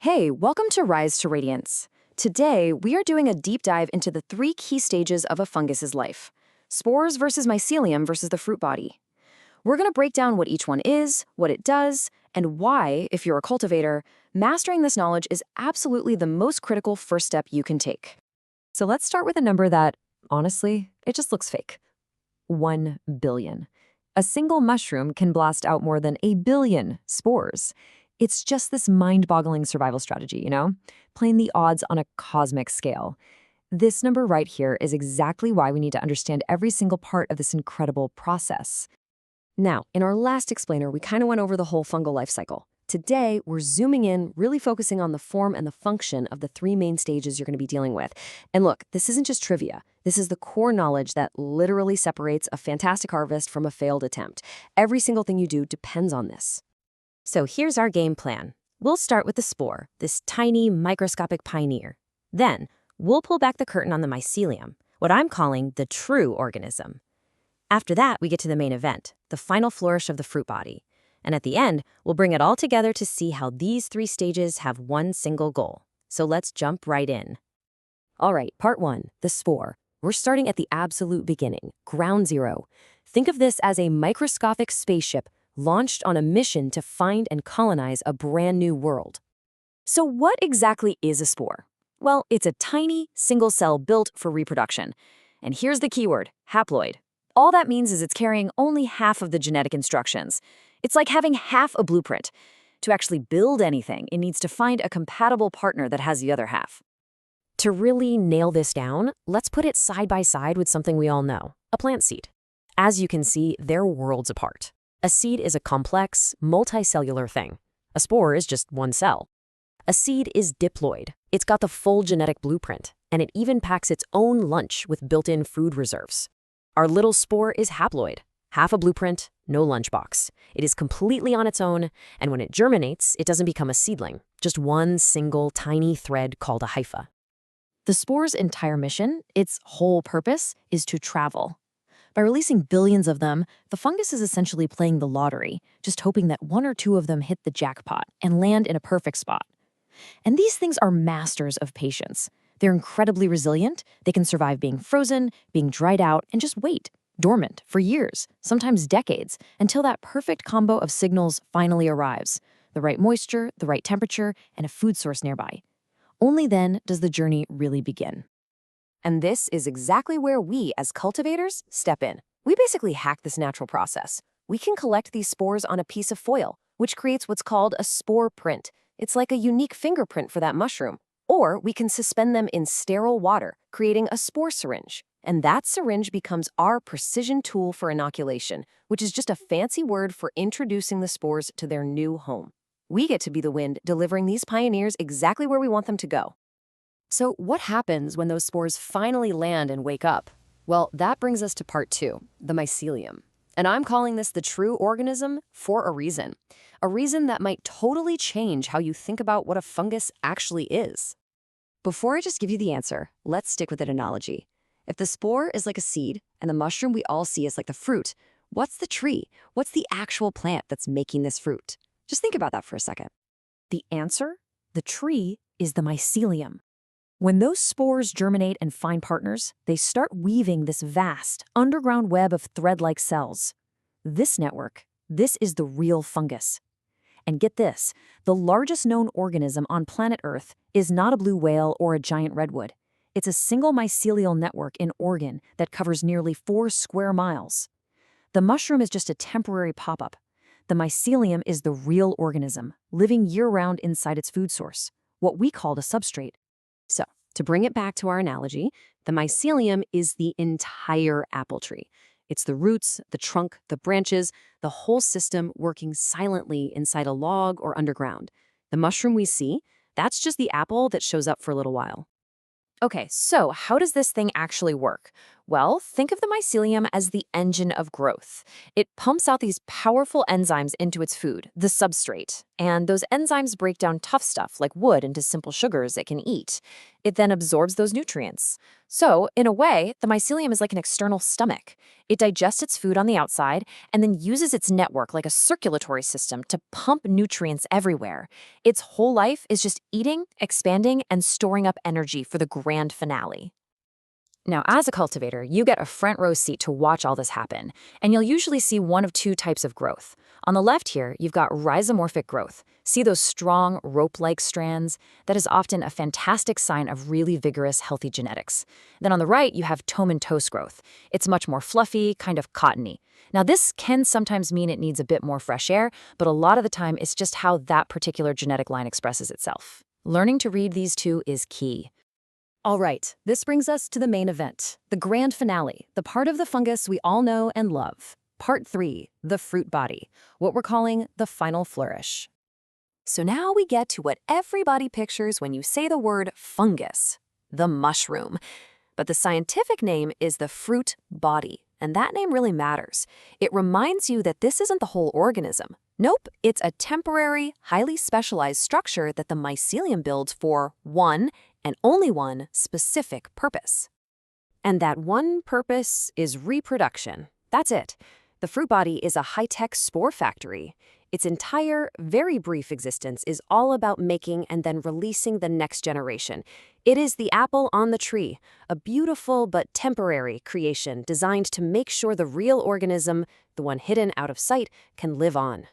Hey, welcome to Rise to Radiance. Today, we are doing a deep dive into the three key stages of a fungus's life: spores versus mycelium versus the fruit body. We're going to break down what each one is, what it does, and why, if you're a cultivator, mastering this knowledge is absolutely the most critical first step you can take. So let's start with a number that, honestly, it just looks fake. 1 billion. A single mushroom can blast out more than a billion spores. It's just this mind-boggling survival strategy, playing the odds on a cosmic scale. This number right here is exactly why we need to understand every single part of this incredible process. Now, in our last explainer, we kind of went over the whole fungal life cycle. Today, we're zooming in, really focusing on the form and the function of the three main stages you're going to be dealing with. And look, this isn't just trivia. This is the core knowledge that literally separates a fantastic harvest from a failed attempt. Every single thing you do depends on this. So here's our game plan. We'll start with the spore, this tiny microscopic pioneer. Then, we'll pull back the curtain on the mycelium, what I'm calling the true organism. After that, we get to the main event, the final flourish of the fruit body. And at the end, we'll bring it all together to see how these three stages have one single goal. So let's jump right in. All right, part 1, the spore. We're starting at the absolute beginning, ground zero. Think of this as a microscopic spaceship launched on a mission to find and colonize a brand new world. So what exactly is a spore? Well, it's a tiny, single cell built for reproduction. And here's the keyword, haploid. All that means is it's carrying only half of the genetic instructions. It's like having half a blueprint. To actually build anything, it needs to find a compatible partner that has the other half. To really nail this down, let's put it side by side with something we all know, a plant seed. As you can see, they're worlds apart. A seed is a complex, multicellular thing. A spore is just one cell. A seed is diploid. It's got the full genetic blueprint, and it even packs its own lunch with built-in food reserves. Our little spore is haploid. Half a blueprint, no lunchbox. It is completely on its own, and when it germinates, it doesn't become a seedling, just one single tiny thread called a hypha. The spore's entire mission, its whole purpose, is to travel. By releasing billions of them, the fungus is essentially playing the lottery, just hoping that one or two of them hit the jackpot and land in a perfect spot. And these things are masters of patience. They're incredibly resilient. They can survive being frozen, being dried out, and just wait, dormant, for years, sometimes decades, until that perfect combo of signals finally arrives: the right moisture, the right temperature, and a food source nearby. Only then does the journey really begin. And this is exactly where we, as cultivators, step in. We basically hack this natural process. We can collect these spores on a piece of foil, which creates what's called a spore print. It's like a unique fingerprint for that mushroom. Or we can suspend them in sterile water, creating a spore syringe. And that syringe becomes our precision tool for inoculation, which is just a fancy word for introducing the spores to their new home. We get to be the wind, delivering these pioneers exactly where we want them to go. So what happens when those spores finally land and wake up? Well, that brings us to part 2, the mycelium. And I'm calling this the true organism for a reason. A reason that might totally change how you think about what a fungus actually is. Before I just give you the answer, let's stick with an analogy. If the spore is like a seed and the mushroom we all see is like the fruit, what's the tree? What's the actual plant that's making this fruit? Just think about that for a second. The answer? The tree is the mycelium. When those spores germinate and find partners, they start weaving this vast, underground web of thread-like cells. This network, this is the real fungus. And get this, the largest known organism on planet Earth is not a blue whale or a giant redwood. It's a single mycelial network in Oregon that covers nearly 4 square miles. The mushroom is just a temporary pop-up. The mycelium is the real organism, living year-round inside its food source, what we called a substrate. So, to bring it back to our analogy, the mycelium is the entire apple tree. It's the roots, the trunk, the branches, the whole system working silently inside a log or underground. The mushroom we see, that's just the apple that shows up for a little while. Okay, so how does this thing actually work? Well, think of the mycelium as the engine of growth. It pumps out these powerful enzymes into its food, the substrate, and those enzymes break down tough stuff like wood into simple sugars it can eat. It then absorbs those nutrients. So, in a way, the mycelium is like an external stomach. It digests its food on the outside and then uses its network like a circulatory system to pump nutrients everywhere. Its whole life is just eating, expanding, and storing up energy for the grand finale. Now, as a cultivator, you get a front row seat to watch all this happen, and you'll usually see one of two types of growth. On the left here, you've got rhizomorphic growth. See those strong, rope-like strands? That is often a fantastic sign of really vigorous, healthy genetics. Then on the right, you have tomentose growth. It's much more fluffy, kind of cottony. Now, this can sometimes mean it needs a bit more fresh air, but a lot of the time, it's just how that particular genetic line expresses itself. Learning to read these two is key. All right, this brings us to the main event, the grand finale, the part of the fungus we all know and love. Part 3, the fruit body, what we're calling the final flourish. So now we get to what everybody pictures when you say the word fungus, the mushroom. But the scientific name is the fruit body, and that name really matters. It reminds you that this isn't the whole organism. Nope, it's a temporary, highly specialized structure that the mycelium builds for one, and only one, specific purpose. And that one purpose is reproduction. That's it. The fruit body is a high-tech spore factory. Its entire, very brief existence is all about making and then releasing the next generation. It is the apple on the tree, a beautiful but temporary creation designed to make sure the real organism, the one hidden out of sight, can live on.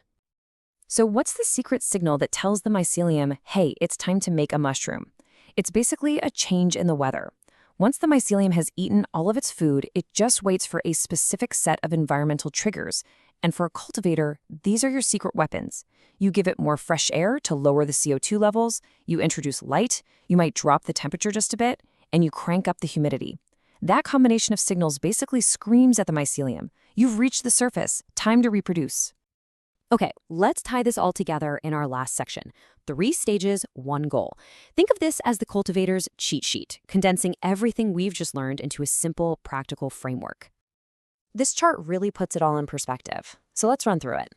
So what's the secret signal that tells the mycelium, hey, it's time to make a mushroom? It's basically a change in the weather. Once the mycelium has eaten all of its food, it just waits for a specific set of environmental triggers. And for a cultivator, these are your secret weapons. You give it more fresh air to lower the CO2 levels, you introduce light, you might drop the temperature just a bit, and you crank up the humidity. That combination of signals basically screams at the mycelium. You've reached the surface, time to reproduce. Okay, let's tie this all together in our last section. 3 stages, 1 goal. Think of this as the cultivator's cheat sheet, condensing everything we've just learned into a simple, practical framework. This chart really puts it all in perspective, so let's run through it.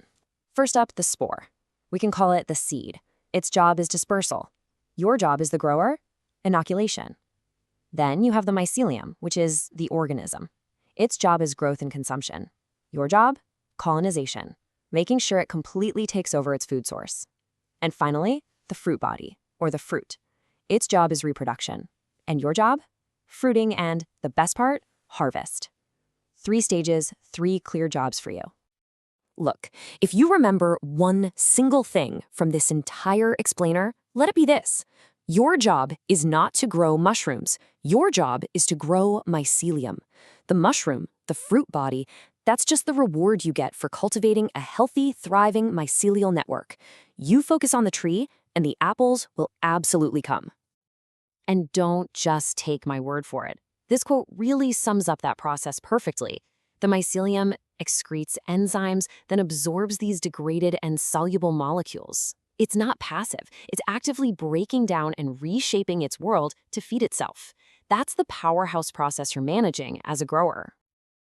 First up, the spore. We can call it the seed. Its job is dispersal. Your job is the grower, inoculation. Then you have the mycelium, which is the organism. Its job is growth and consumption. Your job? Colonization, making sure it completely takes over its food source. And finally, the fruit body, or the fruit. Its job is reproduction. And your job? Fruiting and, the best part, harvest. 3 stages, 3 clear jobs for you. Look, if you remember one single thing from this entire explainer, let it be this. Your job is not to grow mushrooms. Your job is to grow mycelium. The mushroom, the fruit body, that's just the reward you get for cultivating a healthy, thriving mycelial network. You focus on the tree, and the apples will absolutely come. And don't just take my word for it. This quote really sums up that process perfectly. The mycelium excretes enzymes, then absorbs these degraded and soluble molecules. It's not passive. It's actively breaking down and reshaping its world to feed itself. That's the powerhouse process you're managing as a grower.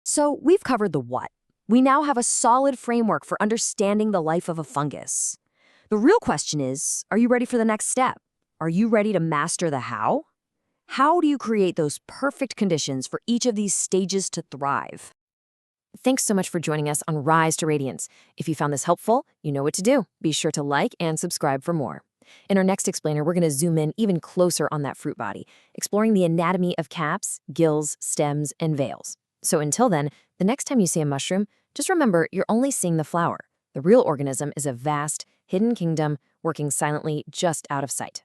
So we've covered the what. We now have a solid framework for understanding the life of a fungus. The real question is, are you ready for the next step? Are you ready to master the how? How do you create those perfect conditions for each of these stages to thrive? Thanks so much for joining us on Rise to Radiance. If you found this helpful, you know what to do. Be sure to like and subscribe for more. In our next explainer, we're going to zoom in even closer on that fruit body, exploring the anatomy of caps, gills, stems, and veils. So until then, the next time you see a mushroom, just remember you're only seeing the flower. The real organism is a vast, hidden kingdom working silently just out of sight.